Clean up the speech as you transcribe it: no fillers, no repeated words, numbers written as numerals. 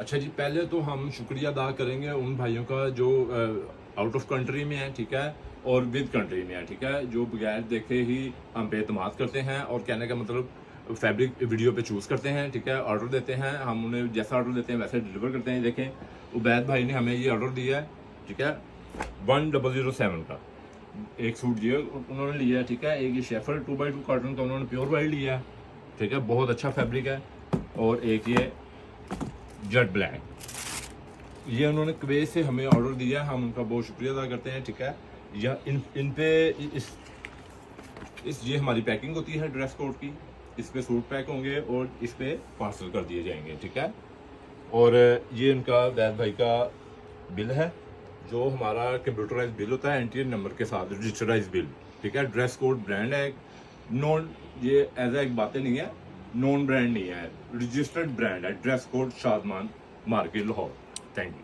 अच्छा जी, पहले तो हम शुक्रिया अदा करेंगे उन भाइयों का जो आउट ऑफ कंट्री में है, ठीक है, और विद कंट्री में है, ठीक है, जो बगैर देखे ही हम पे एतमाद करते हैं और कहने का मतलब फैब्रिक वीडियो पे चूज़ करते हैं, ठीक है, ऑर्डर देते हैं, हम उन्हें जैसा ऑर्डर देते हैं वैसे डिलीवर करते हैं। देखें, उबैद भाई ने हमें ये ऑर्डर दिया है, ठीक है, 1007 का एक सूट ये उन्होंने लिया है, ठीक है। एक ये शेफर 2x2 कॉटन का उन्होंने प्योर वाइट लिया है, ठीक है, बहुत अच्छा फैब्रिक है। और एक ये जेट ब्लैक, ये उन्होंने कुवैत से हमें ऑर्डर दिया, हम उनका बहुत शुक्रिया अदा करते हैं, ठीक है। यह इन पे इस ये हमारी पैकिंग होती है ड्रेस कोड की, इस पे सूट पैक होंगे और इस पे पार्सल कर दिए जाएंगे, ठीक है। और ये इनका वैद भाई का बिल है, जो हमारा कंप्यूटराइज बिल होता है एंट्री नंबर के साथ, रजिस्टराइज बिल, ठीक है। ड्रेस कोड ब्रांड है, नॉन ये एज एक बातें नहीं है, नॉन ब्रांड नहीं है, रजिस्टर्ड ब्रांड है। Dress code Shadman market Lahore. Thank you.